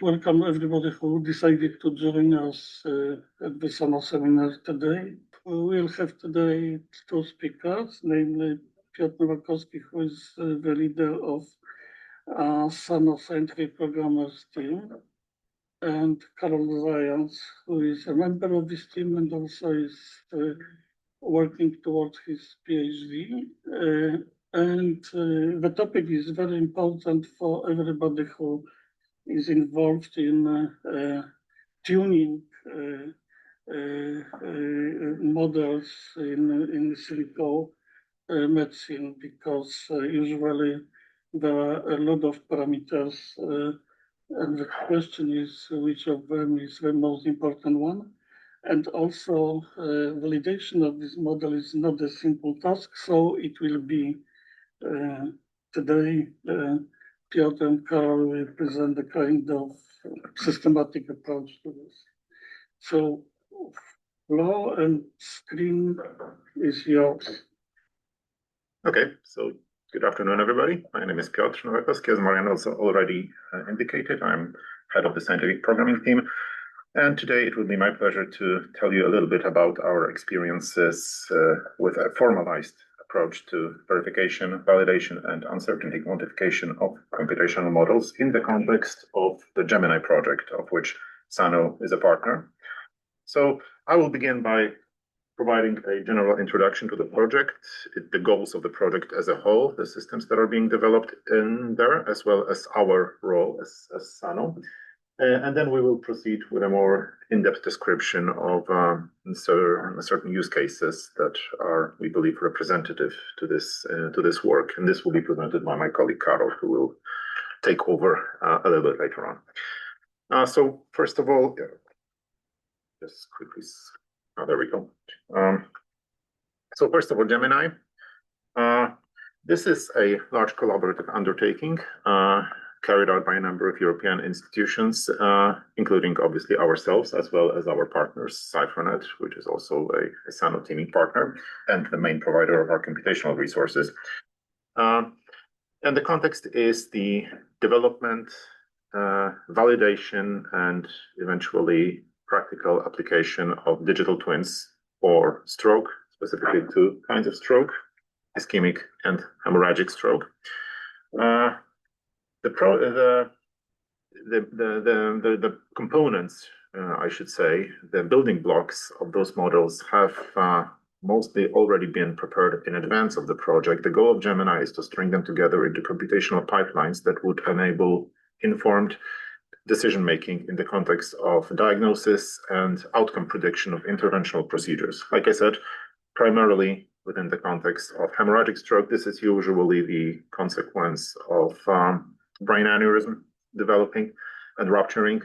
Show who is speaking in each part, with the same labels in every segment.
Speaker 1: welcome everybody who decided to join us at the Sano Seminar today. We will have today two speakers, namely Piotr Nowakowski, who is the leader of Sano Scientific Programmers team, and Karol Zając, who is a member of this team and also is working towards his PhD. And the topic is very important for everybody who is involved in tuning models in silico medicine, because usually there are a lot of parameters, and the question is which of them is the most important one. And also validation of this model is not a simple task, so it will be today Piotr and Karol will present a kind of systematic approach to this. So floor and screen is yours.
Speaker 2: Okay, so good afternoon, everybody. My name is Piotr Nowakowski, as Marian also already indicated. I'm head of the scientific programming team. And today it will be my pleasure to tell you a little bit about our experiences with a formalized approach to verification, validation, and uncertainty quantification of computational models in the context of the GEMINI project, of which Sano is a partner. So I will begin by providing a general introduction to the project, the goals of the project as a whole, the systems that are being developed in there, as well as our role as Sano. And then we will proceed with a more in-depth description of certain use cases that are, we believe, representative to this work. And this will be presented by my colleague Karol, who will take over a little bit later on. So first of all, just quickly, there we go. So first of all, GEMINI. This is a large collaborative undertaking carried out by a number of European institutions, including obviously ourselves, as well as our partners, Cyfronet, which is also a Sano teaming partner and the main provider of our computational resources. And the context is the development, validation, and eventually practical application of digital twins for stroke, specifically two kinds of stroke, ischemic and hemorrhagic stroke. The components, I should say, the building blocks of those models have mostly already been prepared in advance of the project. The goal of GEMINI is to string them together into computational pipelines that would enable informed decision-making in the context of diagnosis and outcome prediction of interventional procedures. Like I said, primarily within the context of hemorrhagic stroke. This is usually the consequence of brain aneurysm developing and rupturing,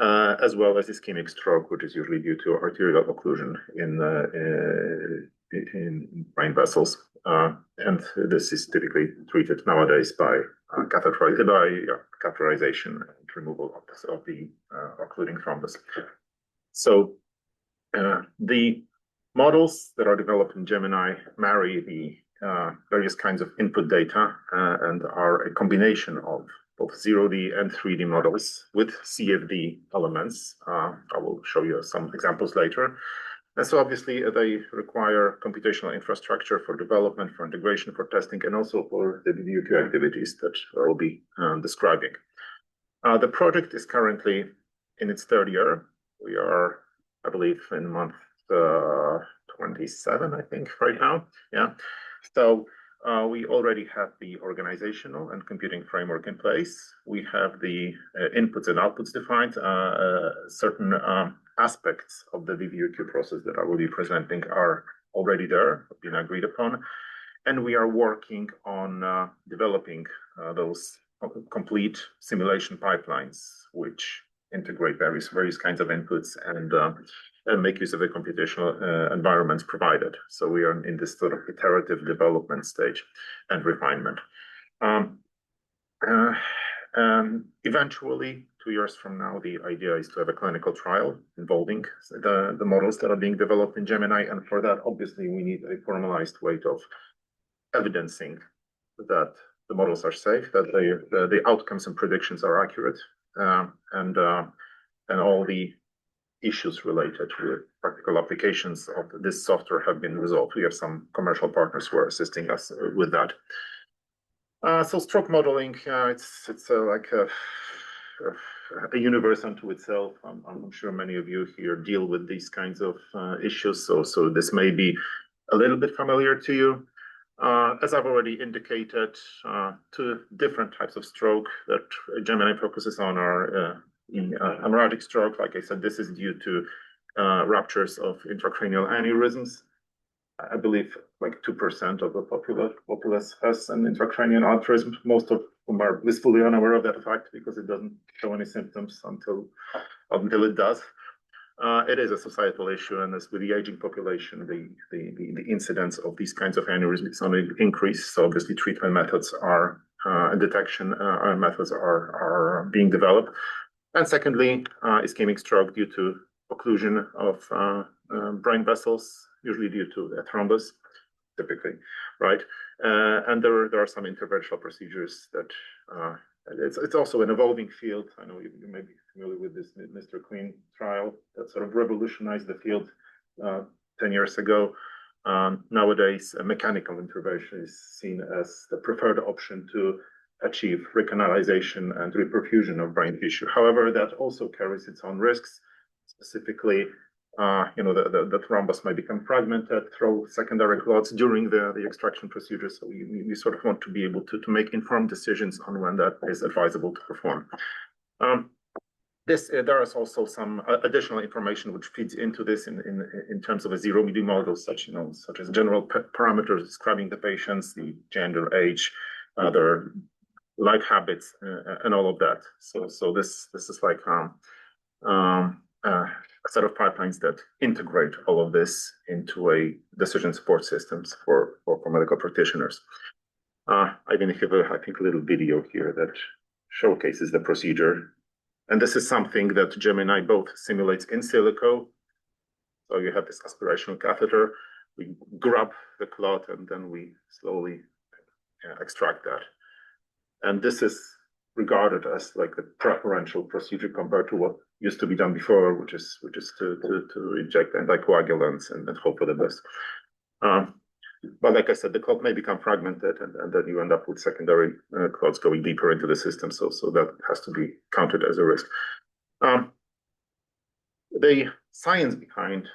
Speaker 2: as well as ischemic stroke, which is usually due to arterial occlusion in brain vessels. And this is typically treated nowadays by catheterization and removal of the occluding thrombus. So the models that are developed in GEMINI marry the various kinds of input data and are a combination of both 0D and 3D models with CFD elements. I will show you some examples later. And so obviously they require computational infrastructure for development, for integration, for testing, and also for the VVUQ activities that I will be describing. The project is currently in its third year. We are, I believe, in month 27, I think, right now. Yeah. So we already have the organizational and computing framework in place. We have the inputs and outputs defined. Certain aspects of the VVUQ process that I will be presenting are already there, been agreed upon. And we are working on developing those complete simulation pipelines, which integrate various kinds of inputs and make use of the computational environments provided. So we are in this sort of iterative development stage and refinement. Eventually, 2 years from now, the idea is to have a clinical trial involving the models that are being developed in GEMINI. And for that, obviously, we need a formalized way of evidencing that the models are safe, that the outcomes and predictions are accurate, and all the issues related with practical applications of this software have been resolved. We have some commercial partners who are assisting us with that. So stroke modeling, it's like a universe unto itself. I'm sure many of you here deal with these kinds of issues, so this may be a little bit familiar to you. As I've already indicated, two different types of stroke that GEMINI focuses on are hemorrhagic stroke. Like I said, this is due to ruptures of intracranial aneurysms. I believe like 2% of the populace has an intracranial aneurysm, most of whom are blissfully unaware of that fact because it doesn't show any symptoms until it does. It is a societal issue, and as with the aging population, the incidence of these kinds of aneurysms is on an increase. So obviously, treatment methods are detection methods are being developed. And secondly, ischemic stroke due to occlusion of brain vessels, usually due to a thrombus, typically, right? And there are some interventional procedures that it's also an evolving field. I know you may be familiar with this Mr. Queen trial that sort of revolutionized the field 10 years ago. Nowadays, mechanical intervention is seen as the preferred option to achieve recanalization and reperfusion of brain tissue. However, that also carries its own risks. Specifically, the thrombus may become fragmented, throw secondary clots during the extraction procedure. So we sort of want to be able to make informed decisions on when that is advisable to perform. There is also some additional information which feeds into this in terms of a zero-media model, such as general parameters describing the patients, the gender, age, their life habits, and all of that. So this is like a set of pipelines that integrate all of this into a decision support systems for medical practitioners. I even have I think a little video here that showcases the procedure. And this is something that GEMINI both simulates in silico. So you have this aspirational catheter, we grab the clot and then we slowly extract that. And this is regarded as like the preferential procedure compared to what used to be done before, which is to inject anticoagulants and hope for the best. But like I said, the clot may become fragmented, and then you end up with secondary clots going deeper into the system. So that has to be counted as a risk. The science behind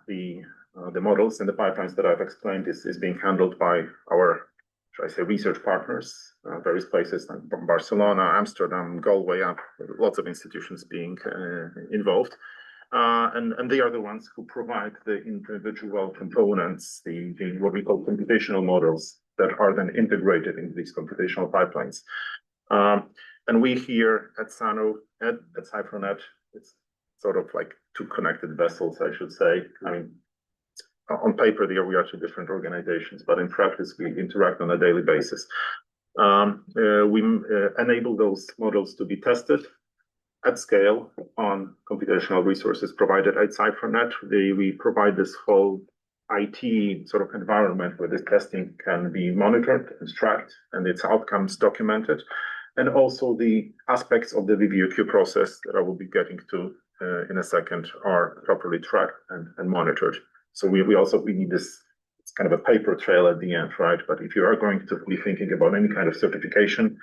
Speaker 2: the models and the pipelines that I've explained is being handled by our, should I say, research partners, various places like Barcelona, Amsterdam, Galway, lots of institutions being involved. And they are the ones who provide the individual components, the what we call computational models that are then integrated into these computational pipelines. And we here at Sano, at CypherNet, it's sort of like two connected vessels, I should say. I mean, on paper, we are two different organizations, but in practice, we interact on a daily basis. We enable those models to be tested at scale on computational resources provided at CypherNet. We provide this whole IT sort of environment where this testing can be monitored and tracked and its outcomes documented. And also the aspects of the VVOQ process that I will be getting to in a second are properly tracked and monitored. So we need this, it's kind of a paper trail at the end, right? But if you are going to be thinking about any kind of certification,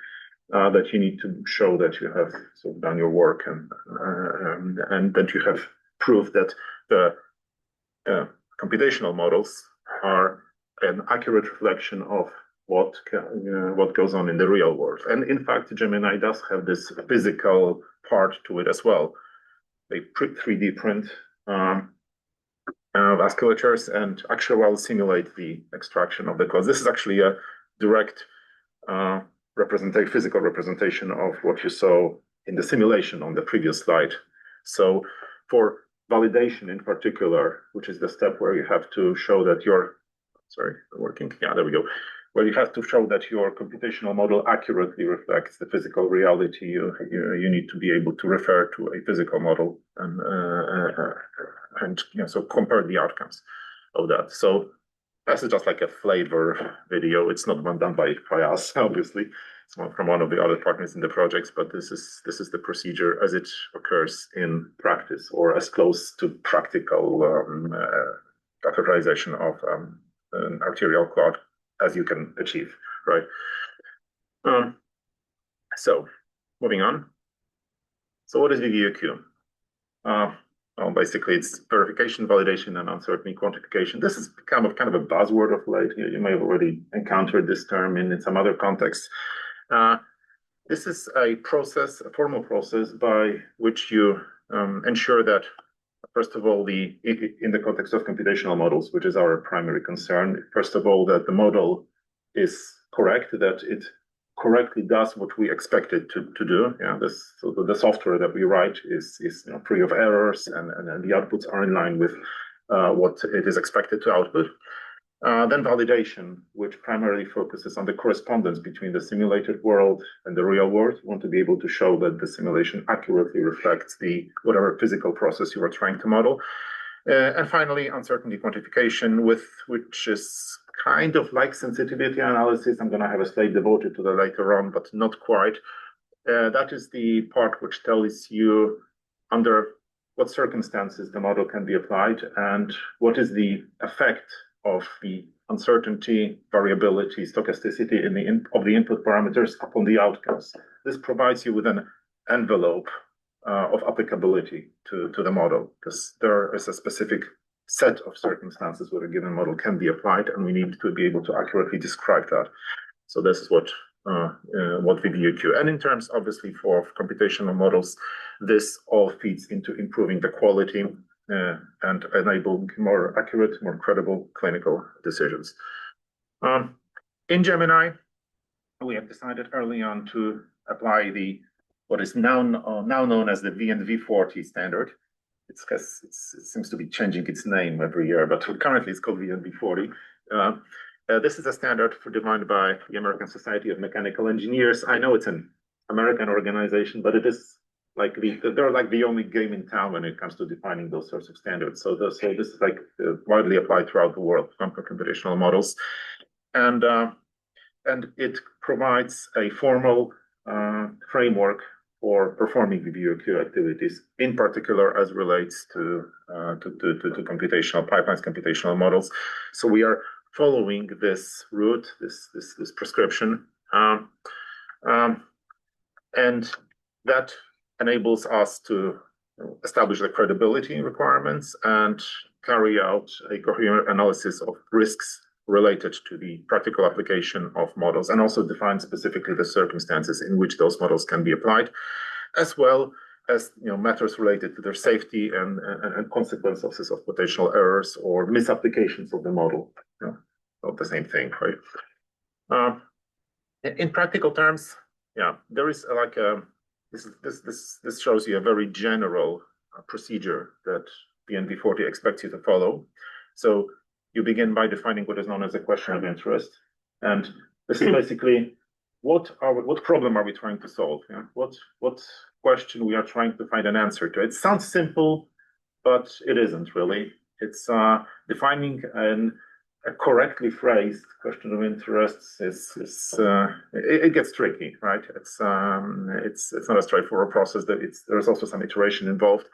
Speaker 2: that you need to show that you have sort of done your work and that you have proved that the computational models are an accurate reflection of what goes on in the real world. And in fact, GEMINI does have this physical part to it as well. They 3D print vasculatures and actually will simulate the extraction of the clots. This is actually a direct physical representation of what you saw in the simulation on the previous slide. So for validation in particular, which is the step where you have to show that where you have to show that your computational model accurately reflects the physical reality, you need to be able to refer to a physical model and so compare the outcomes of that. So this is just like a flavor video. It's not one done by us, obviously. from one of the other partners in the projects, but this is the procedure as it occurs in practice, or as close to practical catheterization of an arterial clot as you can achieve, right? So moving on. So what is VVUQ? Well, basically, it's verification, validation, and uncertainty quantification. This has become kind of a buzzword of late. You may have already encountered this term in some other contexts. This is a process, a formal process by which you ensure that, first of all, in the context of computational models, which is our primary concern, first of all, that the model is correct, that it correctly does what we expect it to do. Yeah, so the software that we write is free of errors, and the outputs are in line with what it is expected to output. Then validation, which primarily focuses on the correspondence between the simulated world and the real world. You want to be able to show that the simulation accurately reflects whatever physical process you are trying to model. And finally, uncertainty quantification, which is kind of like sensitivity analysis. I'm going to have a slide devoted to that later on, but not quite. That is the part which tells you under what circumstances the model can be applied and what is the effect of the uncertainty, variability, stochasticity of the input parameters upon the outcomes. This provides you with an envelope of applicability to the model, because there is a specific set of circumstances where a given model can be applied, and we need to be able to accurately describe that. So this is what VVUQ. And in terms, obviously, for computational models, this all feeds into improving the quality and enabling more accurate, more credible clinical decisions. In GEMINI, we have decided early on to apply what is now known as the VNV40 standard. It seems to be changing its name every year, but currently it's called VNV40. This is a standard defined by the American Society of Mechanical Engineers. I know it's an American organization, but it is they're like the only game in town when it comes to defining those sorts of standards. So this is widely applied throughout the world for computational models, and it provides a formal framework for performing VVUQ activities, in particular as relates to computational pipelines, computational models. So we are following this route, this prescription, and that enables us to establish the credibility requirements and carry out a coherent analysis of risks related to the practical application of models, and also define specifically the circumstances in which those models can be applied, as well as matters related to their safety and consequences of potential errors or misapplications of the model. Not the same thing, right? In practical terms, there is this shows you a very general procedure that VNV40 expects you to follow. So you begin by defining what is known as a question of interest, and this is basically what problem are we trying to solve? What question we are trying to find an answer to? It sounds simple, but it isn't really. It's defining a correctly phrased question of interest it gets tricky, right? It's not a straightforward process. There's also some iteration involved.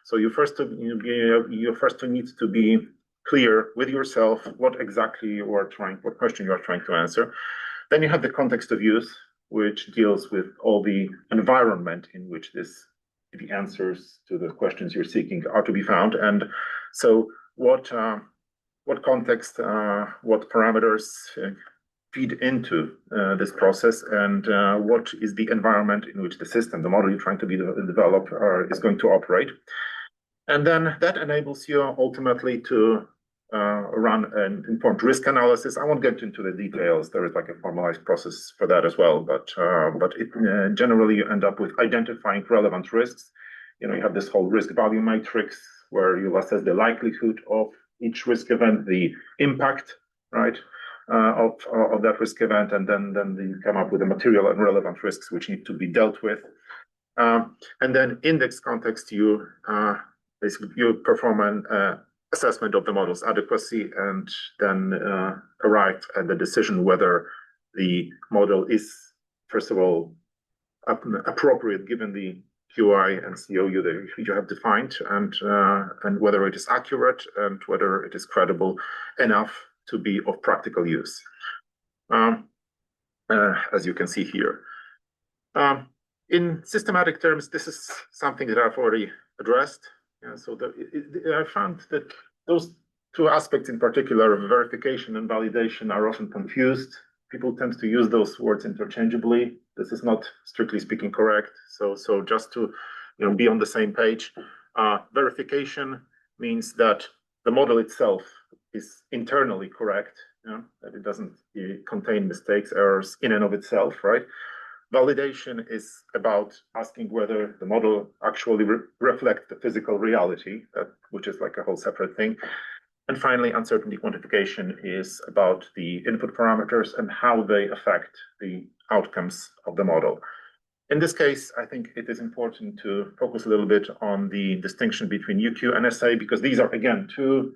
Speaker 2: So you first need to be clear with yourself what question you are trying to answer. Then you have the context of use, which deals with all the environment in which the answers to the questions you're seeking are to be found. And so what context, what parameters feed into this process, and what is the environment in which the system, the model you're trying to develop, is going to operate. And then that enables you ultimately to run an informed risk analysis. I won't get into the details. There is a formalized process for that as well, but generally you end up with identifying relevant risks. You have this whole risk value matrix where you assess the likelihood of each risk event, the impact, right, of that risk event, and then you come up with the material and relevant risks which need to be dealt with. And then in this context, you perform an assessment of the model's adequacy, and then arrive at the decision whether the model is first of all, appropriate given the QI and COU that you have defined, and whether it is accurate and whether it is credible enough to be of practical use, as you can see here. In systematic terms, this is something that I've already addressed. So I found that those two aspects in particular, of verification and validation, are often confused. People tend to use those words interchangeably. This is not strictly speaking correct. So just to be on the same page, verification means that the model itself is internally correct, that it doesn't contain mistakes, errors in and of itself, right? Validation is about asking whether the model actually reflects the physical reality, which is like a whole separate thing. And finally, uncertainty quantification is about the input parameters and how they affect the outcomes of the model. In this case, I think it is important to focus a little bit on the distinction between UQ and SA, because these are, again, two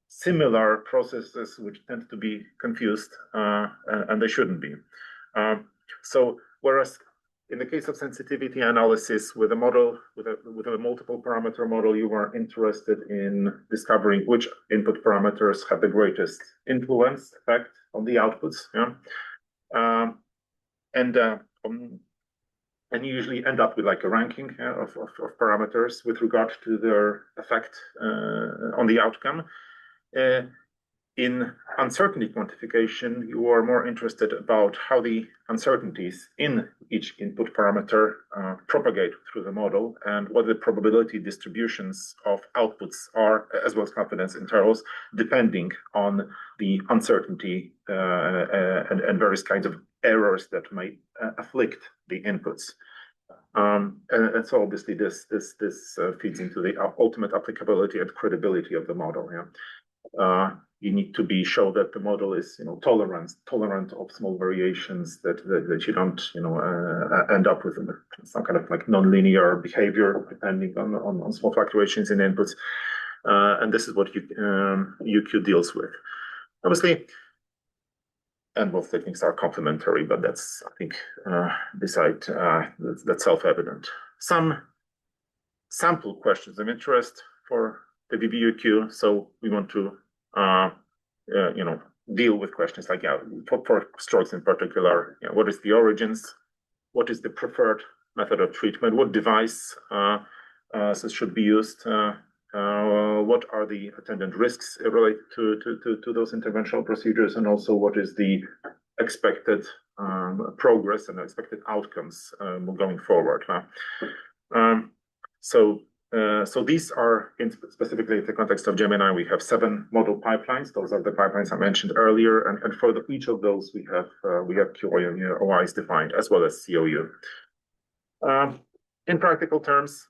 Speaker 2: similar processes which tend to be confused, and they shouldn't be. So whereas in the case of sensitivity analysis with a model, with a multiple parameter model, you are interested in discovering which input parameters have the greatest influence effect on the outputs. And you usually end up with like a ranking of parameters with regard to their effect on the outcome. In uncertainty quantification, you are more interested about how the uncertainties in each input parameter propagate through the model, and what the probability distributions of outputs are, as well as confidence intervals, depending on the uncertainty and various kinds of errors that may afflict the inputs. And so obviously this feeds into the ultimate applicability and credibility of the model. You need to be sure that the model is tolerant of small variations, that you don't end up with some kind of like nonlinear behavior depending on small fluctuations in inputs. And this is what UQ deals with. Obviously, and both techniques are complementary, but that's, I think, that's self-evident. Some sample questions of interest for the VBUQ. So we want to deal with questions like, for strokes in particular, what is the origins? What is the preferred method of treatment? What device should be used? What are the attendant risks related to those interventional procedures? And also, what is the expected progress and expected outcomes going forward? So these are, specifically in the context of GEMINI, we have 7 model pipelines. Those are the pipelines I mentioned earlier, and for each of those we have QoI and OIs defined, as well as COU. In practical terms,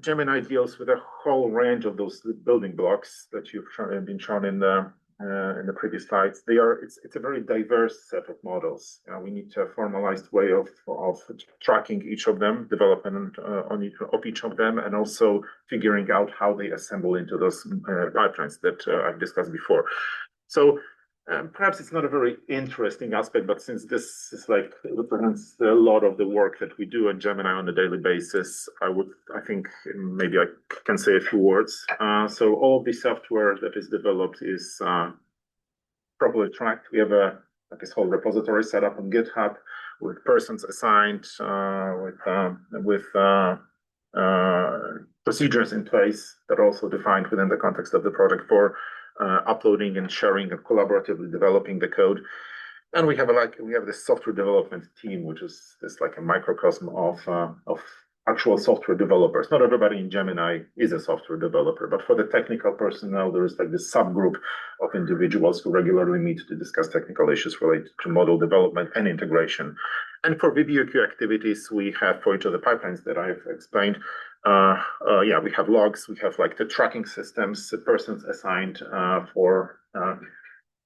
Speaker 2: GEMINI deals with a whole range of those building blocks that you've been shown in the previous slides. It's a very diverse set of models. We need a formalized way of tracking each of them, development of each of them, and also figuring out how they assemble into those pipelines that I've discussed before. So perhaps it's not a very interesting aspect, but since this is like represents a lot of the work that we do in GEMINI on a daily basis, I think maybe I can say a few words. So all of the software that is developed is properly tracked. We have this whole repository set up on GitHub with persons assigned, with procedures in place that are also defined within the context of the project for uploading and sharing and collaboratively developing the code. And we have this software development team, which is like a microcosm of actual software developers. Not everybody in GEMINI is a software developer, but for the technical personnel, there is like this subgroup of individuals who regularly meet to discuss technical issues related to model development and integration. And for VBUQ activities, we have, for each of the pipelines that I've explained, we have logs, we have like the tracking systems, persons assigned for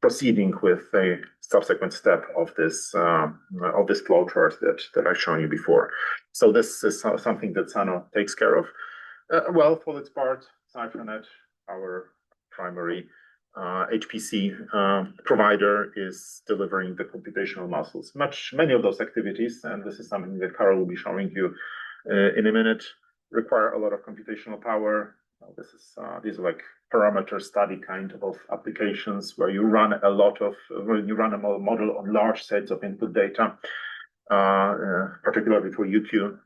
Speaker 2: proceeding with a subsequent step of this flowchart that I've shown you before. So this is something that Sano takes care of. Well, for its part, CipherNet, our primary HPC provider is delivering the computational muscles. Many of those activities, and this is something that Karol will be showing you in a minute, require a lot of computational power. These are like parameter study kind of applications where you run a model on large sets of input data, particularly for UQ.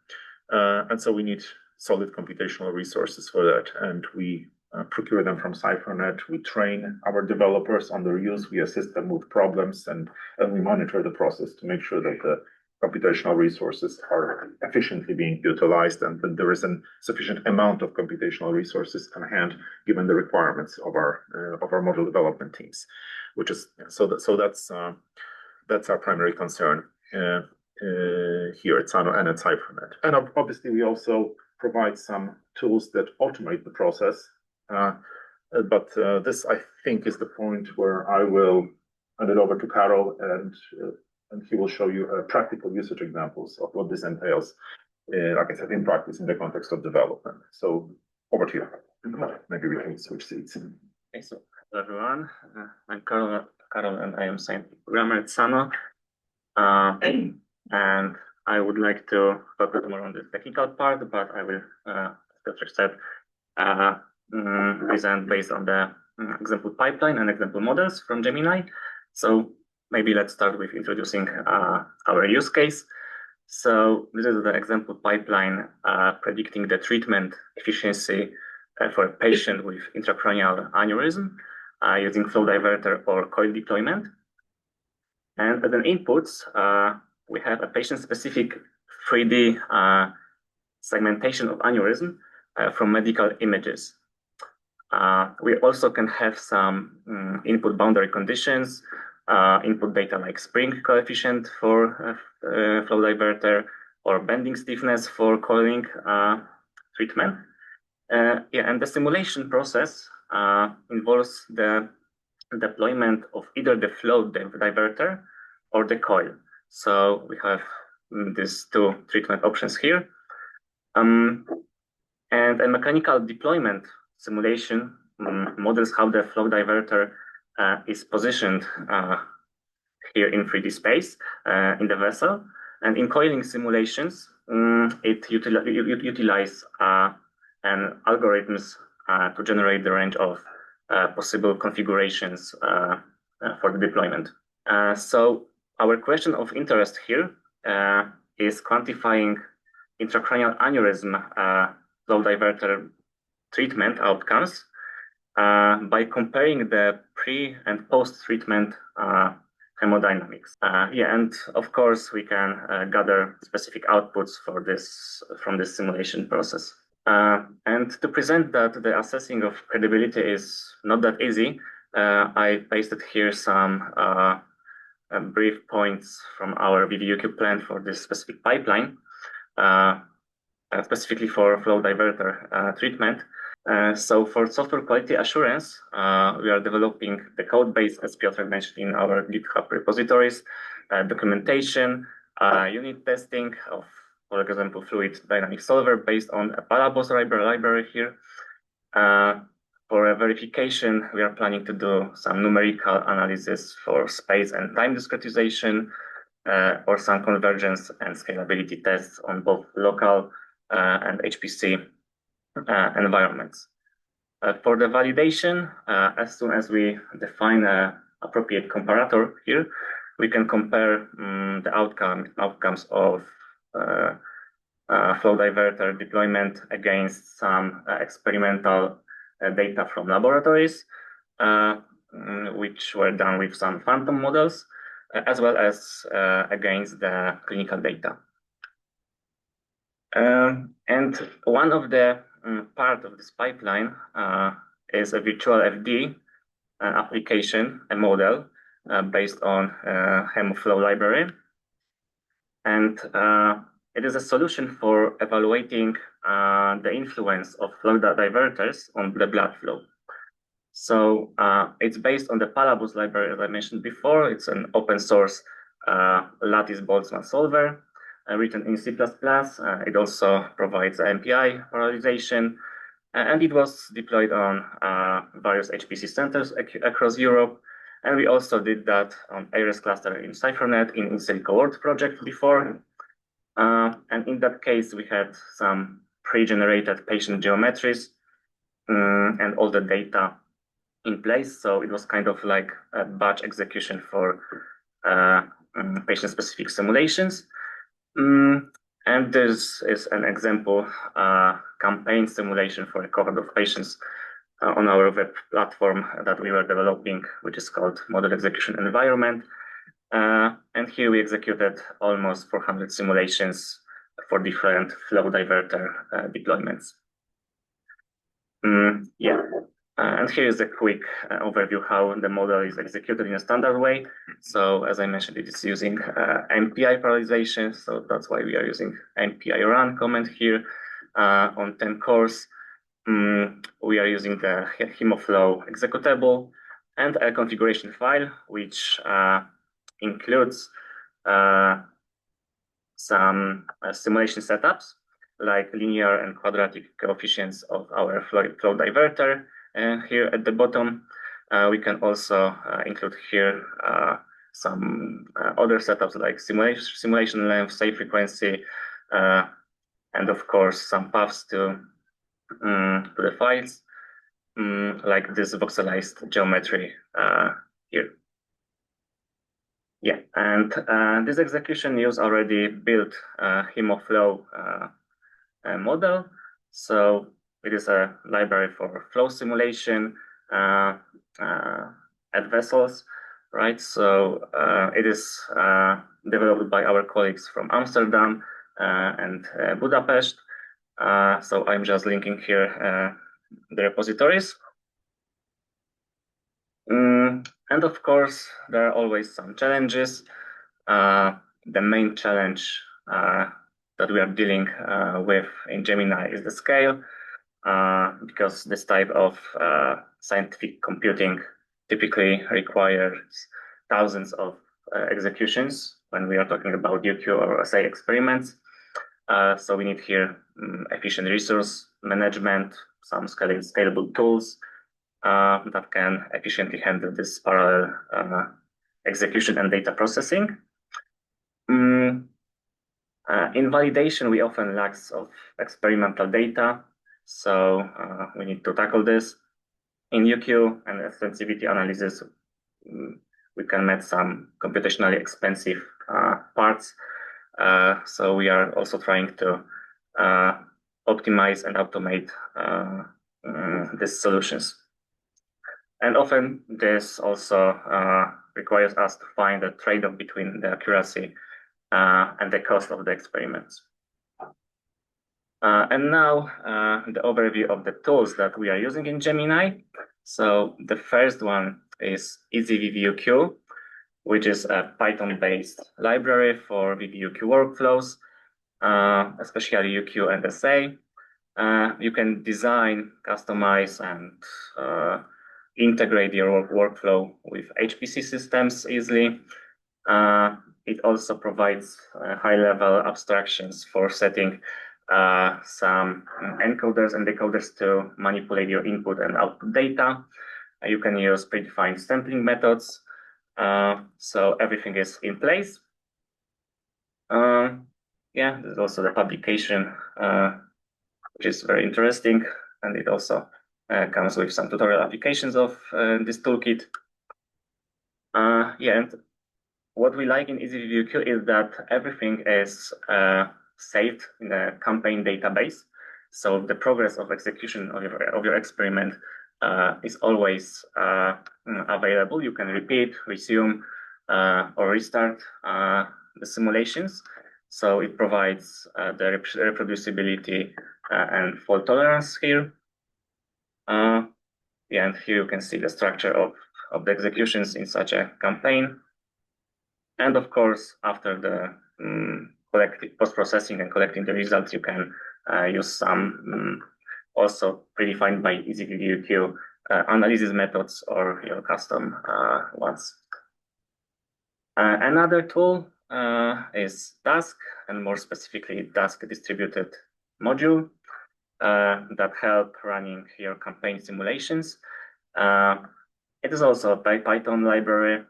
Speaker 2: And so we need solid computational resources for that, and we procure them from CypherNet. We train our developers on their use. We assist them with problems, and we monitor the process to make sure that the computational resources are efficiently being utilized and that there is a sufficient amount of computational resources on hand given the requirements of our model development teams, which is that's our primary concern here at Sano and at CypherNet. And obviously we also provide some tools that automate the process. But this, I think, is the point where I will hand it over to Karol, and he will show you practical usage examples of what this entails, like I said, in practice in the context of development. So over to you. Maybe we can switch seats.
Speaker 3: Okay, so hello everyone. I'm Karol, and I am scientific programmer at Sano. And I would like to focus more on the technical part, but I will, as Piotr said, present based on the example pipeline and example models from GEMINI. So maybe let's start with introducing our use case. So this is the example pipeline predicting the treatment efficiency for a patient with intracranial aneurysm using flow diverter or coil deployment. And as an inputs, we have a patient-specific 3D segmentation of aneurysm from medical images. We also can have some input boundary conditions, input data like spring coefficient for flow diverter or bending stiffness for coiling treatment. And the simulation process involves the deployment of either the flow diverter or the coil. So we have these two treatment options here. And a mechanical deployment simulation models how the flow diverter is positioned here in 3D space in the vessel. And in coiling simulations, it utilizes an algorithms to generate the range of possible configurations for the deployment. So our question of interest here is quantifying intracranial aneurysm flow diverter treatment outcomes by comparing the pre and post-treatment hemodynamics. And of course we can gather specific outputs for this from this simulation process. And to present that the assessing of credibility is not that easy, I pasted here some brief points from our VVUQ plan for this specific pipeline, specifically for flow diverter treatment. So for software quality assurance, we are developing the code base, as Piotr mentioned, in our GitHub repositories, documentation, unit testing of, for example, fluid dynamic solver based on a Palabos library here. For a verification, we are planning to do some numerical analysis for space and time discretization, or some convergence and scalability tests on both local and HPC environments. For the validation, as soon as we define an appropriate comparator here, we can compare the outcomes of flow diverter deployment against some experimental data from laboratories, which were done with some phantom models, as well as against the clinical data. And one of the part of this pipeline is a virtual FD application, a model based on HemoFlow library. And it is a solution for evaluating the influence of flow diverters on the blood flow. So it's based on the Palabos library, as I mentioned before. It's an open source lattice Boltzmann solver written in C++. It also provides MPI parallelization. And it was deployed on various HPC centers across Europe. And we also did that on Ares cluster in CipherNet in Insilico World project before. And in that case, we had some pre-generated patient geometries and all the data in place. So it was kind of like a batch execution for patient-specific simulations. And this is an example campaign simulation for a cohort of patients on our web platform that we were developing, which is called Model Execution Environment. And here we executed almost 400 simulations for different flow diverter deployments. And here is a quick overview how the model is executed in a standard way. So as I mentioned, it is using MPI parallelization. So that's why we are using MPI run command here on 10 cores. We are using the HemoFlow executable and a configuration file, which includes some simulation setups like linear and quadratic coefficients of our flow diverter. And here at the bottom, we can also include here some other setups like simulation length, save frequency, and of course some paths to the files, like this voxelized geometry here. Yeah, and this execution use already built HemoFlow model. So it is a library for flow simulation at vessels, right? So it is developed by our colleagues from Amsterdam and Budapest. So I'm just linking here the repositories. And of course, there are always some challenges. The main challenge that we are dealing with in Gemini is the scale, because this type of scientific computing typically requires thousands of executions when we are talking about UQ or assay experiments. So we need here efficient resource management, some scalable tools that can efficiently handle this parallel execution and data processing. In validation, we often lack of experimental data, so we need to tackle this. In UQ and sensitivity analysis, we can make some computationally expensive parts. So we are also trying to optimize and automate these solutions. And often this also requires us to find a trade-off between the accuracy and the cost of the experiments. And now the overview of the tools that we are using in Gemini. So the first one is EasyVVUQ, which is a Python-based library for VVUQ workflows, especially UQ and SA. You can design, customize, and integrate your workflow with HPC systems easily. It also provides high-level abstractions for setting some encoders and decoders to manipulate your input and output data. You can use predefined sampling methods, so everything is in place. Yeah, there's also the publication, which is very interesting, and it also comes with some tutorial applications of this toolkit. Yeah, and what we like in EasyVVUQ is that everything is saved in a campaign database. So the progress of execution of your experiment is always available. You can repeat, resume, or restart the simulations. So it provides the reproducibility and fault tolerance here. Yeah, and here you can see the structure of the executions in such a campaign. And of course, after the post-processing and collecting the results, you can use some also predefined by EasyVVUQ analysis methods or your custom ones. Another tool is Task, and more specifically, Task Distributed Module. that help running your campaign simulations. It is also a Python library.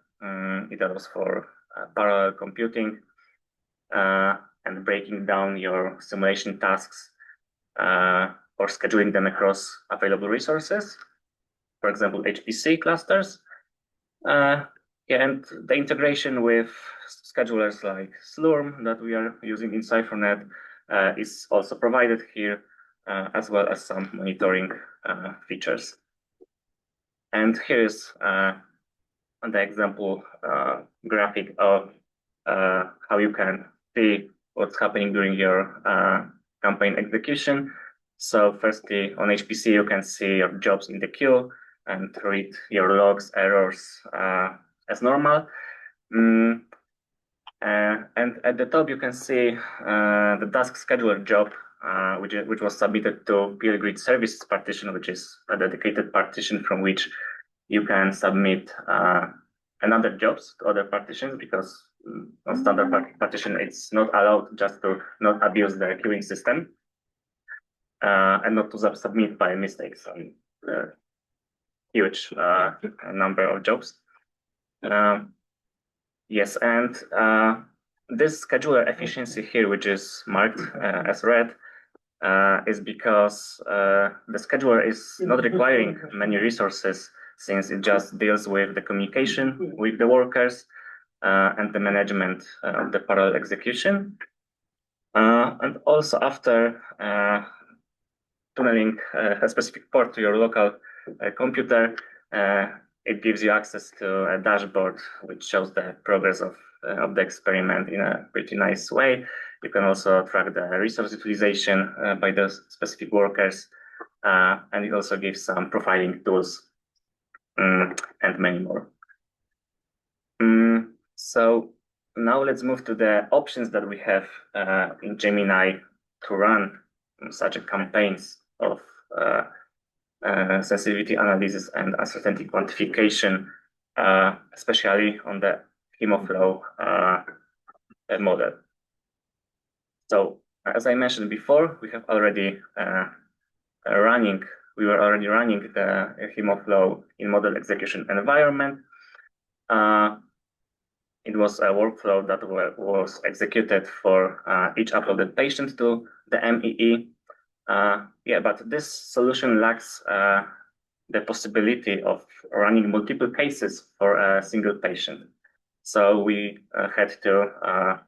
Speaker 3: It allows for parallel computing and breaking down your simulation tasks or scheduling them across available resources, for example, HPC clusters. And the integration with schedulers like Slurm that we are using in CipherNet is also provided here, as well as some monitoring features. And here's the example graphic of how you can see what's happening during your campaign execution. So firstly, on HPC, you can see your jobs in the queue and read your logs, errors as normal. And at the top, you can see the task scheduler job, which was submitted to PLGrid services partition, which is a dedicated partition from which you can submit another jobs to other partitions, because on standard partition, it's not allowed just to not abuse the queuing system and not to submit by mistake some huge number of jobs. Yes, and this scheduler efficiency here, which is marked as red, is because the scheduler is not requiring many resources, since it just deals with the communication with the workers and the management of the parallel execution. And also after tunneling a specific port to your local computer, it gives you access to a dashboard which shows the progress of the experiment in a pretty nice way. You can also track the resource utilization by those specific workers, and it also gives some profiling tools and many more. So now let's move to the options that we have in Gemini to run such campaigns of sensitivity analysis and uncertainty quantification, especially on the HemoFlow model. So as I mentioned before, we were already running the HemoFlow in model execution environment. It was a workflow that was executed for each uploaded patient to the MEE. But this solution lacks the possibility of running multiple cases for a single patient. So we had to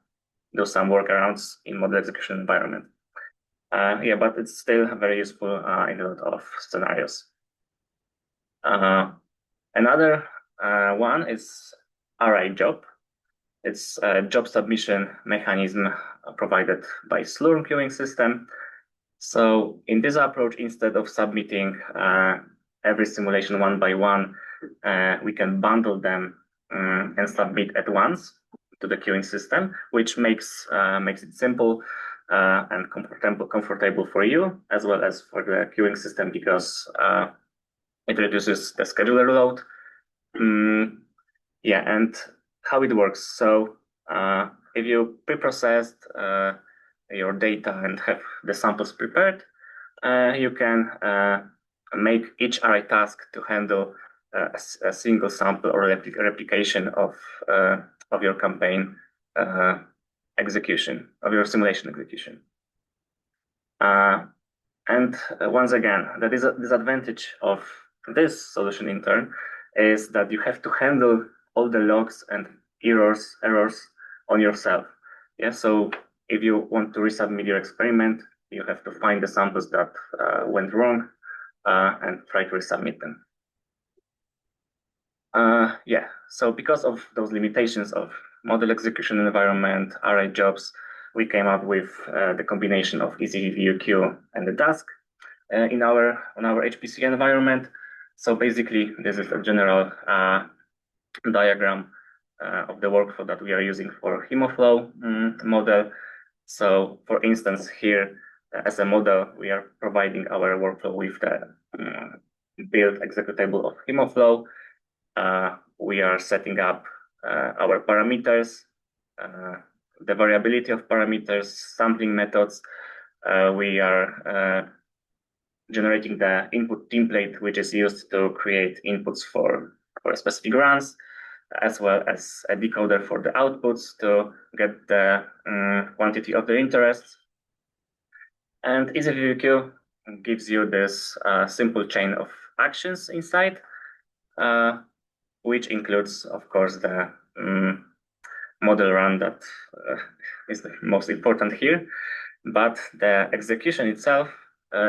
Speaker 3: do some workarounds in model execution environment. But it's still very useful in a lot of scenarios. Another one is RI job. It's a job submission mechanism provided by Slurm queuing system. So in this approach, instead of submitting every simulation one by one, we can bundle them and submit at once to the queuing system, which makes it simple and comfortable for you as well as for the queuing system, because it reduces the scheduler load. And how it works. So if you pre-processed your data and have the samples prepared, you can make each RI task to handle a single sample or replication of your campaign execution, of your simulation execution. And once again, the disadvantage of this solution in turn is that you have to handle all the logs and errors on yourself. So if you want to resubmit your experiment, you have to find the samples that went wrong and try to resubmit them. So because of those limitations of model execution environment, RI jobs, we came up with the combination of EasyView and the task on our HPC environment. So basically, this is a general diagram of the workflow that we are using for HemoFlow model. So for instance, here as a model, we are providing our workflow with the build executable of HemoFlow. We are setting up our parameters, the variability of parameters, sampling methods. We are generating the input template, which is used to create inputs for specific runs, as well as a decoder for the outputs to get the quantity of the interest. And EasyViewQ gives you this simple chain of actions inside, which includes, of course, the model run that is the most important here. But the execution itself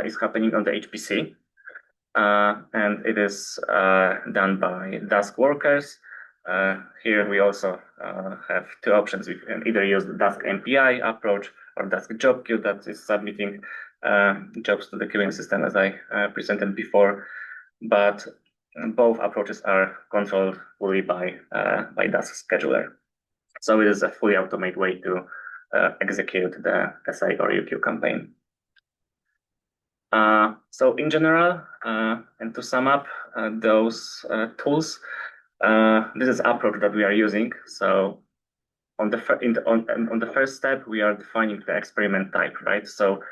Speaker 3: is happening on the HPC, and it is done by Dask workers. Here we also have two options. We can either use the Dask MPI approach or Dask job queue that is submitting jobs to the queuing system, as I presented before. But both approaches are controlled fully by Dask scheduler. So it is a fully automated way to execute the SA or UQ campaign. So in general, and to sum up those tools, this is approach that we are using. So on the first step, we are defining the experiment type, right? So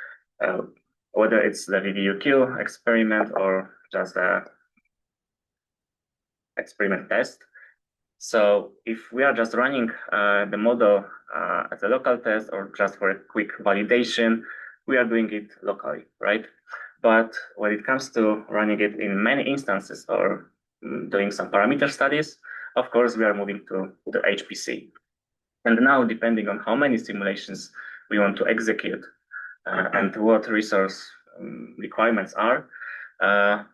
Speaker 3: whether it's the VVUQ experiment or just the experiment test. So if we are just running the model as a local test or just for a quick validation, we are doing it locally, right? But when it comes to running it in many instances or doing some parameter studies, of course, we are moving to the HPC. And now, depending on how many simulations we want to execute and what resource requirements are,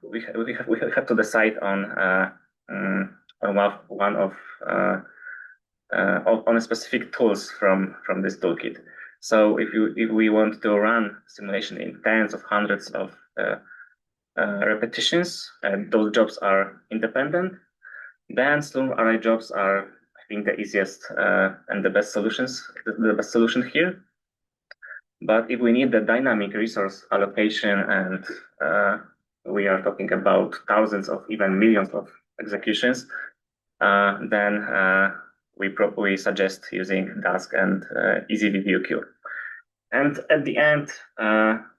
Speaker 3: we have to decide on on a specific tools from this toolkit. So if we want to run simulation in tens of hundreds of repetitions, and those jobs are independent, then Slurm array jobs are, I think, the easiest and the best solutions, the best solution here. But if we need the dynamic resource allocation, and we are talking about thousands of even millions of executions, then we suggest using Dask and EasyViewQ. And at the end,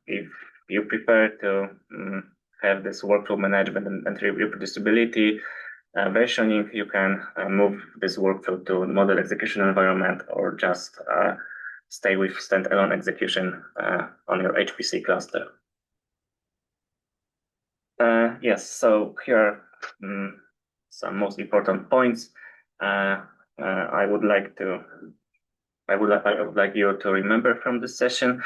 Speaker 3: if you prefer to have this workflow management and reproducibility versioning, you can move this workflow to model execution environment or just stay with standalone execution on your HPC cluster. Yes, so here are some most important points. I would like you to remember from this session.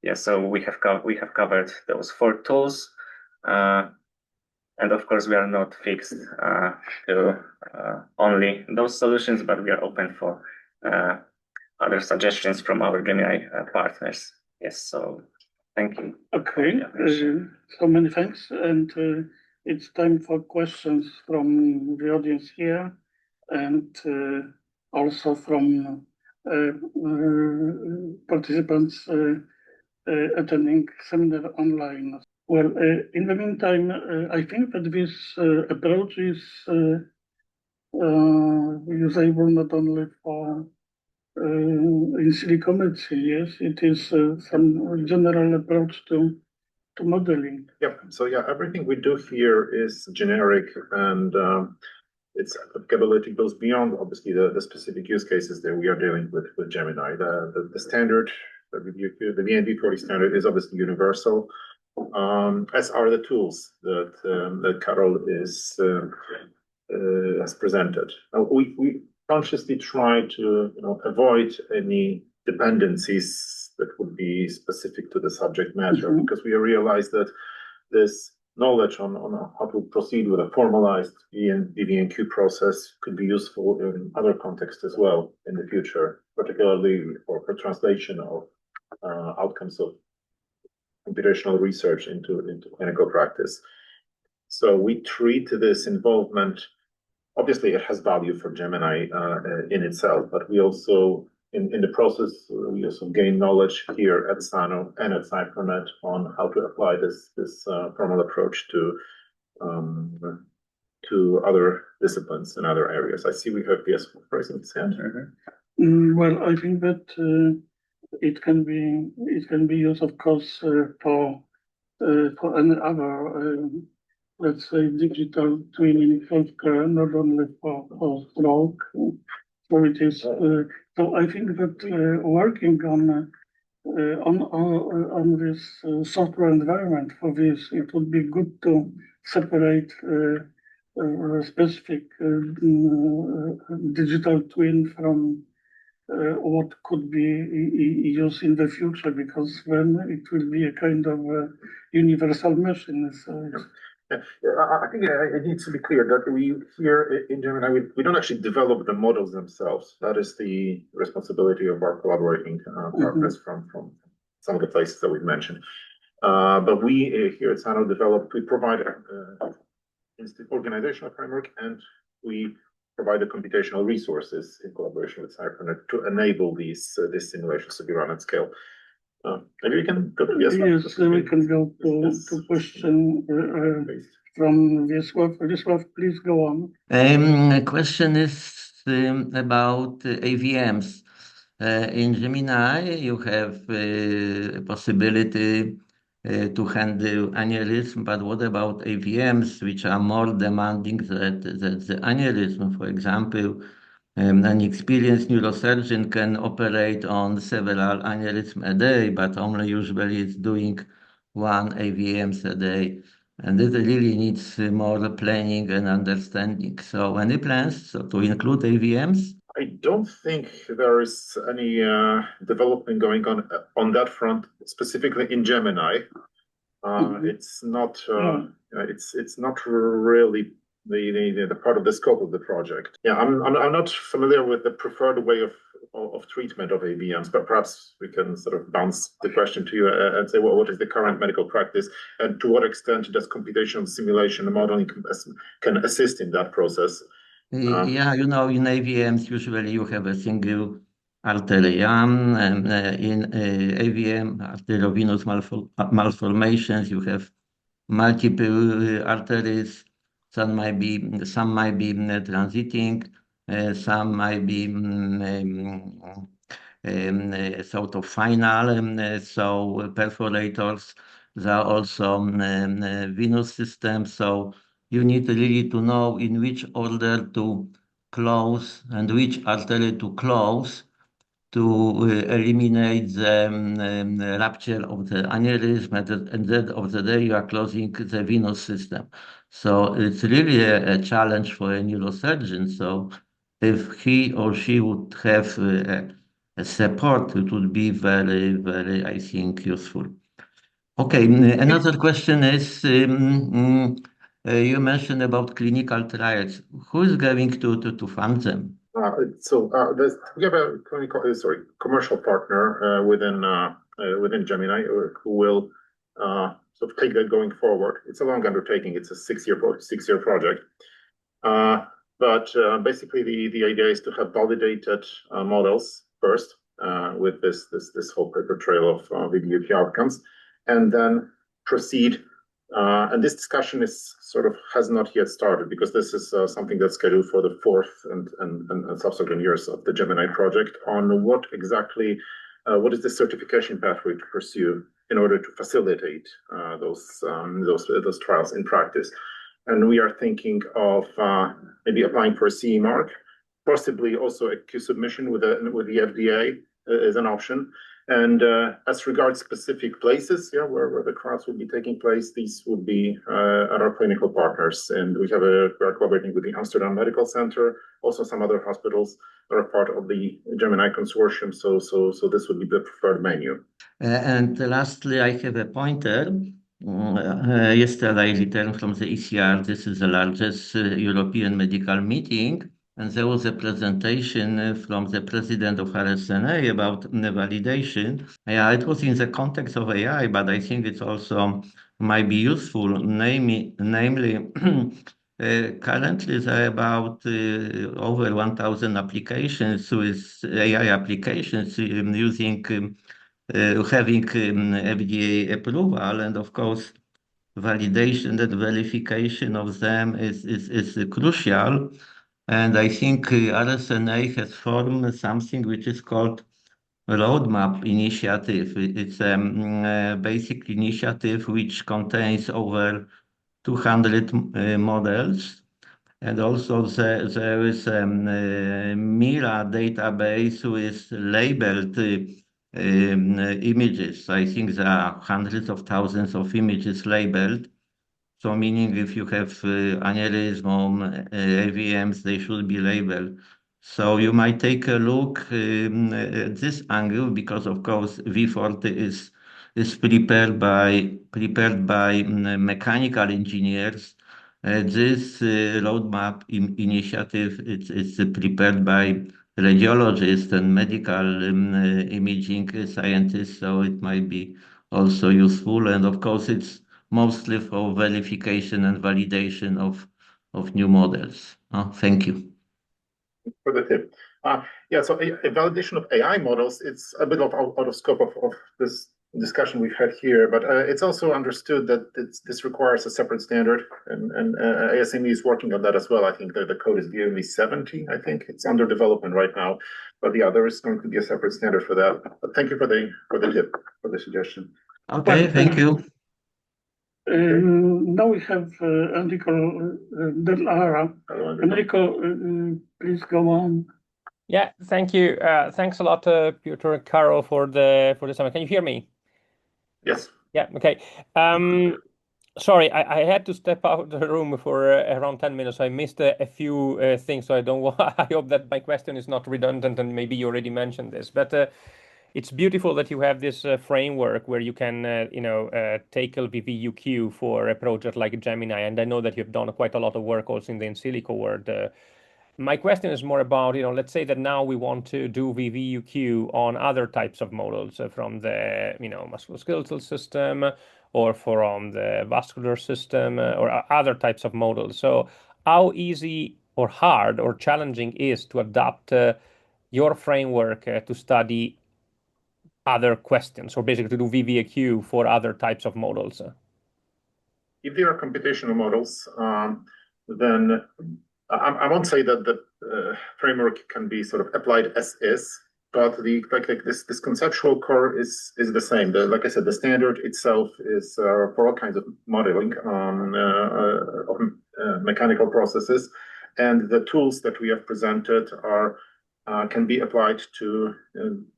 Speaker 3: Yeah, so we have covered those 4 tools, and of course we are not fixed to only those solutions, but we are open for other suggestions from our GEMINI partners. Yes, so thank you.
Speaker 1: Okay, so many thanks, and it's time for questions from the audience here, and also from participants attending seminar online. Well, in the meantime, I think that this approach is usable not only for in silicometry, yes, it is some general approach to modeling.
Speaker 2: Yep. So yeah, everything we do here is generic, and its applicability goes beyond obviously the specific use cases that we are dealing with GEMINI. The standard, the VNV40 standard is obviously universal, as are the tools that Karol has presented. We consciously try to avoid any dependencies that would be specific to the subject matter, because we realize that this knowledge on how to proceed with a formalized VVNQ process could be useful in other contexts as well in the future, particularly for translation of outcomes of computational research into clinical practice. So we treat this involvement, obviously it has value for GEMINI in itself, but we also, in the process, we also gain knowledge here at Sano and at CyberNet on how to apply this formal approach to other disciplines and other areas. I see we have PS raising his hand.
Speaker 1: Well, I think that it can be used, of course, for for any other, let's say, digital twin in healthcare, not only for stroke. So it is. So I think that working on this software environment for this, it would be good to separate specific digital twin from what could be used in the future, because then it will be a kind of universal machine. So
Speaker 2: I think it needs to be clear that we here in Gemini, we don't actually develop the models themselves. That is the responsibility of our collaborating partners from some of the places that we've mentioned. But we here at Sano we provide organizational framework, and we provide the computational resources in collaboration with Cybernet to enable these simulations to be run at scale. Maybe we can go to
Speaker 1: yes, we can go to question from Wiesław. Wiesław, please go on.
Speaker 4: A question is about AVMs. In Gemini, you have a possibility to handle aneurysm, but what about AVMs, which are more demanding than the aneurysm? For example, an experienced neurosurgeon can operate on several aneurysms a day, but only usually is doing one AVMs a day. And this really needs more planning and understanding. So any plans to include AVMs?
Speaker 2: I don't think there is any development going on that front, specifically in Gemini. It's not it's not really the part of the scope of the project. Yeah, I'm not familiar with the preferred way of treatment of AVMs, but perhaps we can sort of bounce the question to you and say, well, what is the current medical practice, and to what extent does computational simulation and modeling can assist in that process?
Speaker 4: Yeah, in AVMs, usually you have a single artery. And in AVM, arteriovenous malformations, you have multiple arteries. Some might be transiting, some might be sort of final. So perforators, there are also venous systems. So you need really to know in which order to close and which artery to close to eliminate the rupture of the aneurysm, and at the end of the day, you are closing the venous system. So it's really a challenge for a neurosurgeon. So if he or she would have a support, it would be very, very, I think, useful. Okay, another question is, you mentioned about clinical trials. Who is going to fund them?
Speaker 2: We have a commercial partner within Gemini who will sort of take that going forward. It's a long undertaking. It's a six-year project. But basically, the idea is to have validated models first with this whole paper trail of VBUP outcomes, and then proceed. And this discussion has not yet started, because this is something that's scheduled for the fourth and subsequent years of the Gemini project, on what is the certification pathway to pursue in order to facilitate those trials in practice. And we are thinking of maybe applying for a CE mark, possibly also a Q submission with the FDA as an option. And as regards specific places, where the trials will be taking place, these would be at our clinical partners. And we are collaborating with the Amsterdam Medical Center, also some other hospitals that are part of the Gemini consortium. So this would be the preferred menu.
Speaker 4: And lastly, I have a pointer. Yesterday I returned from the ECR. This is the largest European medical meeting. And there was a presentation from the president of RSNA about validation. Yeah, it was in the context of AI, but I think it also might be useful. Namely, currently there are about over 1,000 applications with AI applications using having FDA approval, and of course, validation and verification of them is crucial. And I think RSNA has formed something which is called roadmap initiative. It's a basic initiative which contains over 200 models. And also there is a Mira database with labeled images. I think there are hundreds of thousands of images labeled. So meaning if you have aneurysm, AVMs, they should be labeled. So you might take a look at this angle because of course V40 is prepared by mechanical engineers. This roadmap initiative it's prepared by radiologists and medical imaging scientists, so it might be also useful. And of course, it's mostly for verification and validation of new models. Thank you.
Speaker 2: For the tip. Yeah, so a validation of AI models, it's a bit out of scope of this discussion we've had here, but it's also understood that this requires a separate standard, and ASME is working on that as well. I think the code is GEMINI 70, I think. It's under development right now, but yeah, there is going to be a separate standard for that. But thank you for the tip, for the suggestion.
Speaker 4: Okay, thank you.
Speaker 1: Now we have Enrico Del Ara. Enrico, please go on.
Speaker 5: Yeah, thank you. Thanks a lot, Piotr and Karol, for the summit. Can you hear me?
Speaker 2: Yes.
Speaker 5: Yeah. Okay. Sorry, I had to step out of the room for around 10 minutes. So I missed a few things. So I don't want. I hope that my question is not redundant, and maybe you already mentioned this. But it's beautiful that you have this framework where you can, tackle VVUQ for a project like GEMINI. And I know that you've done quite a lot of work also in the in silico world. My question is more about, let's say that now we want to do VVUQ on other types of models from the, musculoskeletal system or from the vascular system or other types of models. So how easy or hard or challenging is to adapt your framework to study other questions, or basically to do VVUQ for other types of models?
Speaker 2: If they are computational models, then I won't say that the framework can be sort of applied as is, but this conceptual core is the same. Like I said, the standard itself is for all kinds of modeling of mechanical processes, and the tools that we have presented can be applied to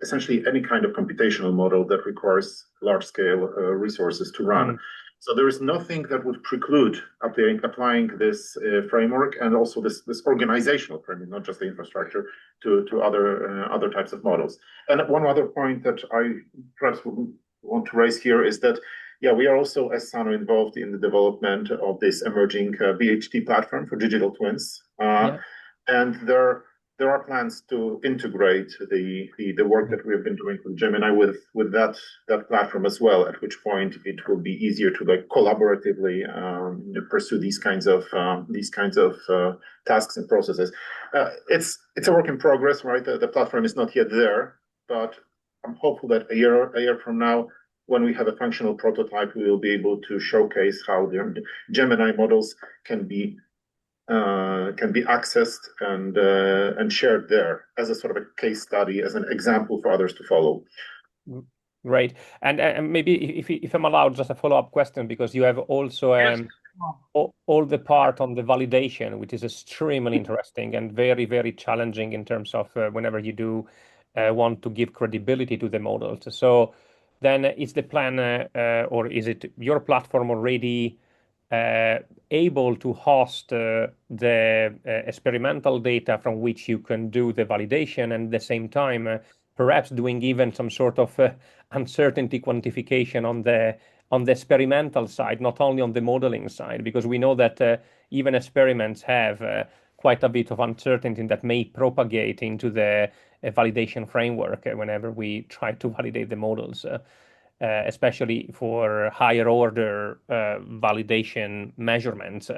Speaker 2: essentially any kind of computational model that requires large-scale resources to run. So there is nothing that would preclude applying this framework and also this organizational framework, not just the infrastructure, to other types of models. And one other point that I perhaps would want to raise here is that, yeah, we are also, as Sano, involved in the development of this emerging VHT platform for digital twins. And there are plans to integrate the work that we have been doing with GEMINI with that platform as well, at which point it will be easier to collaboratively pursue these kinds of tasks and processes. It's a work in progress, right? The platform is not yet there, but I'm hopeful that a year from now, when we have a functional prototype, we will be able to showcase how the GEMINI models can be accessed and shared there as a sort of a case study, as an example for others to follow.
Speaker 5: Right. And maybe if I'm allowed, just a follow-up question, because you have also all the part on the validation, which is extremely interesting and very, very challenging in terms of whenever you do want to give credibility to the models. So then is the plan or is it your platform already able to host the experimental data from which you can do the validation, and at the same time perhaps doing even some sort of uncertainty quantification on the experimental side, not only on the modeling side, because we know that even experiments have quite a bit of uncertainty that may propagate into the validation framework whenever we try to validate the models. Especially for higher order validation measurements.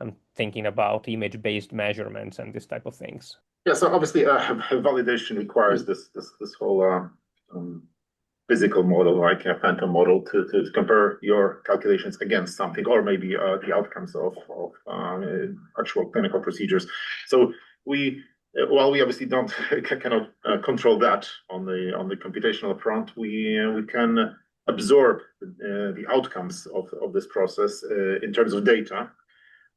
Speaker 5: I'm thinking about image-based measurements and this type of things.
Speaker 2: Yeah, so obviously validation requires this whole physical model, like a phantom model, to compare your calculations against something, or maybe the outcomes of actual clinical procedures. So we while we obviously don't cannot control that on the computational front, we can absorb the outcomes of this process in terms of data,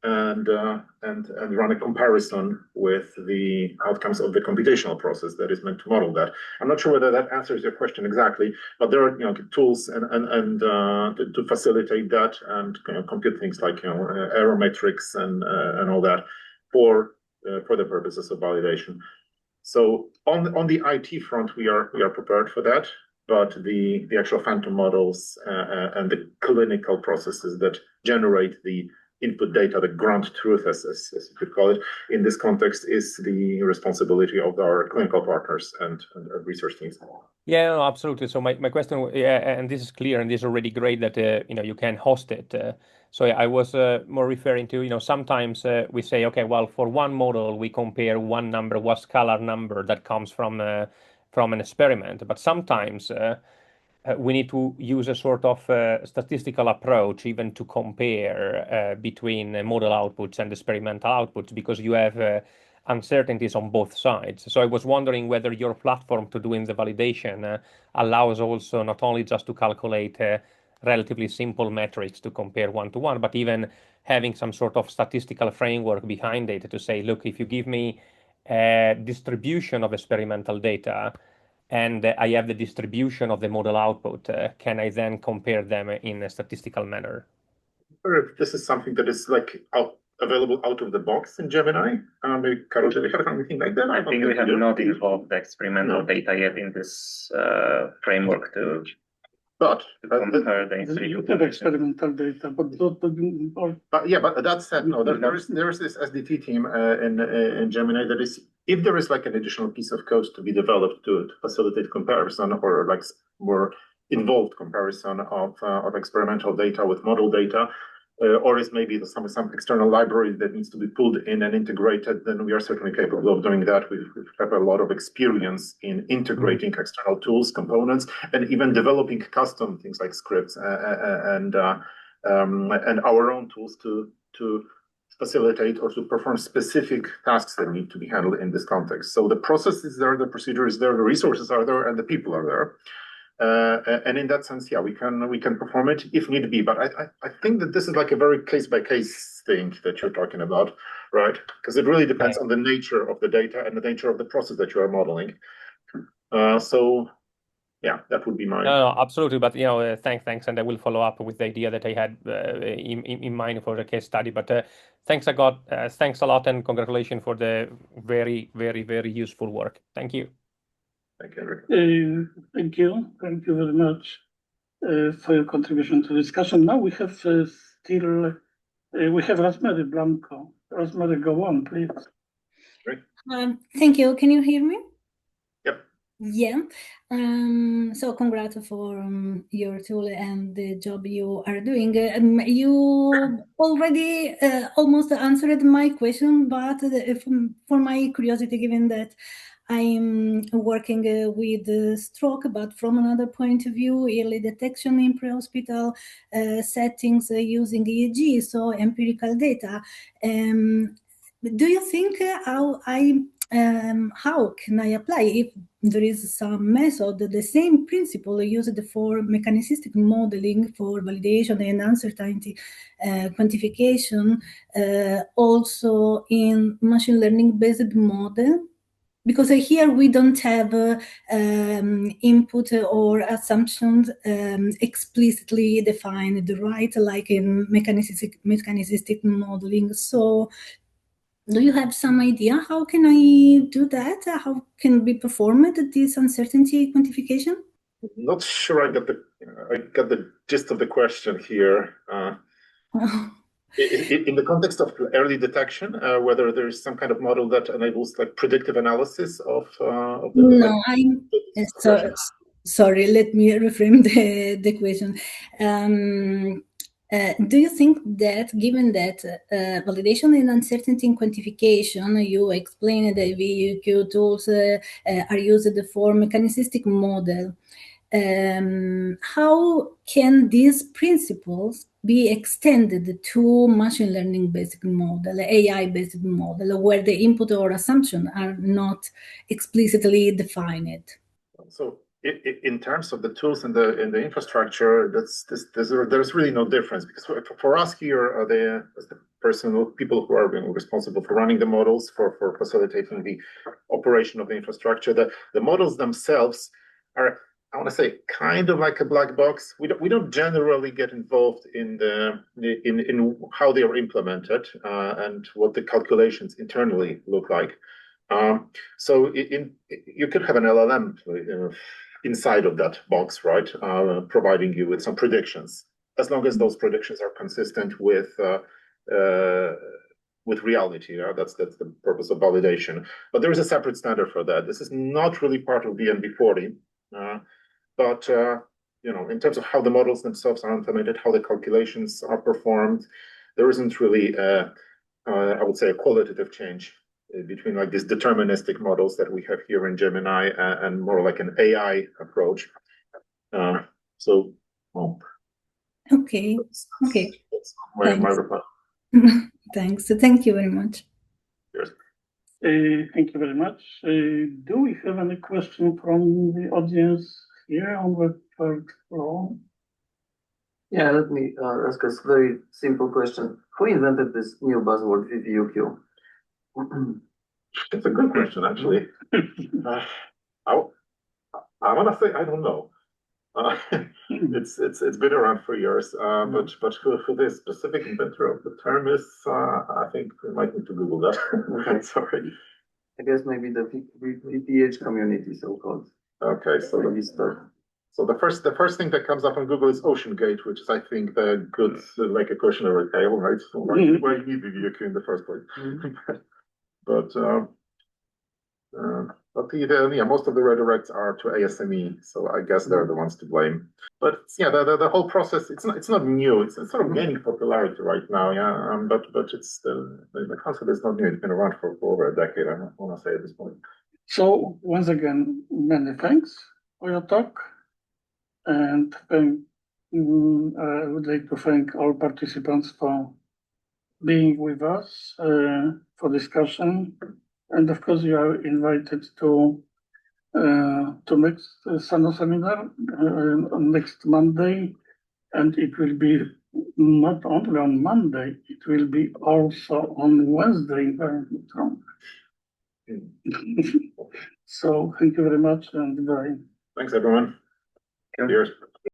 Speaker 2: and run a comparison with the outcomes of the computational process that is meant to model that. I'm not sure whether that answers your question exactly, but there are tools and to facilitate that, and compute things like error metrics and all that for the purposes of validation. So on the IT front, we are prepared for that, but the actual phantom models and the clinical processes that generate the input data, the ground truth, as you could call it, in this context, is the responsibility of our clinical partners and research teams.
Speaker 5: Yeah, no, absolutely. So my question, and this is clear, and this is already great that you can host it. So I was more referring to sometimes we say, okay, well, for one model we compare one number, one scalar number that comes from an experiment, but sometimes we need to use a sort of statistical approach even to compare between model outputs and experimental outputs, because you have uncertainties on both sides. So I was wondering whether your platform to doing the validation allows also not only just to calculate relatively simple metrics to compare one-to-one, but even having some sort of statistical framework behind it to say, look, if you give me a distribution of experimental data, and I have the distribution of the model output, can I then compare them in a statistical manner?
Speaker 2: Or if this is something that is available out of the box in Gemini, maybe Karol, do we have anything like that?
Speaker 3: I think we have not involved the experimental data yet in this framework to compare the
Speaker 1: you have experimental data, but
Speaker 2: that said, no, there is this SDT team in Gemini that is, if there is like an additional piece of code to be developed to facilitate comparison, or like more involved comparison of experimental data with model data, or is maybe some external library that needs to be pulled in and integrated, then we are certainly capable of doing that. We have a lot of experience in integrating external tools, components, and even developing custom things like scripts and our own tools to facilitate or to perform specific tasks that need to be handled in this context. So the process is there, the procedure is there, the resources are there, and the people are there. And in that sense, yeah, we can perform it if need be. But I think that this is like a very case-by-case thing that you're talking about, right? Because it really depends on the nature of the data and the nature of the process that you are modeling. So yeah, that would be my...
Speaker 5: No, absolutely. But thanks, and I will follow up with the idea that I had in mind for the case study. But thanks a lot, and congratulations for the very, very, very useful work. Thank you.
Speaker 2: Thank you.
Speaker 1: Thank you very much for your contribution to the discussion. Now we have we have Rosemary Blanco. Rosemary, go on, please.
Speaker 2: Great.
Speaker 6: Thank you. Can you hear me?
Speaker 2: Yep.
Speaker 6: Yeah. So congrats for your tool and the job you are doing. You already almost answered my question, but for my curiosity, given that I'm working with stroke, but from another point of view, early detection in pre-hospital settings using EEG, so empirical data. Do you think how can I apply, if there is some method, the same principle used for mechanistic modeling for validation and uncertainty quantification, also in machine learning based model? Because here we don't have input or assumptions explicitly defined, right? Like in mechanistic modeling. So do you have some idea how can I do that? How can be performed this uncertainty quantification?
Speaker 2: Not sure I got the gist of the question here. In the context of early detection, whether there is some kind of model that enables like predictive analysis of the...
Speaker 6: No, sorry, let me reframe the question. Do you think that, given that validation and uncertainty in quantification, you explained that VUQ tools are used for mechanistic model, how can these principles be extended to machine learning basic model, AI basic model, where the input or assumption are not explicitly defined?
Speaker 2: So in terms of the tools and the infrastructure, there's really no difference, because for us here, as the people who are responsible for running the models, for facilitating the operation of the infrastructure, the models themselves are, I want to say, kind of like a black box. We don't generally get involved in how they are implemented and what the calculations internally look like. So you could have an LLM inside of that box, right? Providing you with some predictions, as long as those predictions are consistent with reality. That's the purpose of validation. But there is a separate standard for that. This is not really part of BNB40, but in terms of how the models themselves are implemented, how the calculations are performed, there isn't really, I would say, a qualitative change between like these deterministic models that we have here in Gemini and more like an AI approach.
Speaker 6: Okay.
Speaker 2: That's my reply.
Speaker 6: Thanks. Thank you very much.
Speaker 2: Cheers.
Speaker 1: Thank you very much. Do we have any question from the audience here on the third floor?
Speaker 7: Yeah, let me ask us a very simple question. Who invented this new buzzword VVUQ?
Speaker 2: It's a good question, actually. I want to say I don't know. It's been around for years, but who the specific inventor of the term is, I think we might need to Google that.
Speaker 7: Okay.
Speaker 2: Sorry.
Speaker 7: I guess maybe the VPH community, so-called.
Speaker 2: Okay, so the first thing that comes up on Google is OceanGate, which is, I think, the good like a cautionary tale, right? So why you need VVUQ in the first place? But most of the redirects are to ASME, so I guess they're the ones to blame. But yeah, the whole process, it's not new. It's sort of gaining popularity right now, yeah. But it's the concept is not new. It's been around for over a decade, I want to say at this point.
Speaker 1: So once again, many thanks for your talk, and I would like to thank all participants for being with us for discussion. And of course, you are invited to next Sano seminar on next Monday, and it will be not only on Monday, it will be also on Wednesday, if I'm not wrong. So thank you very much, and bye.
Speaker 2: Thanks, everyone. Cheers.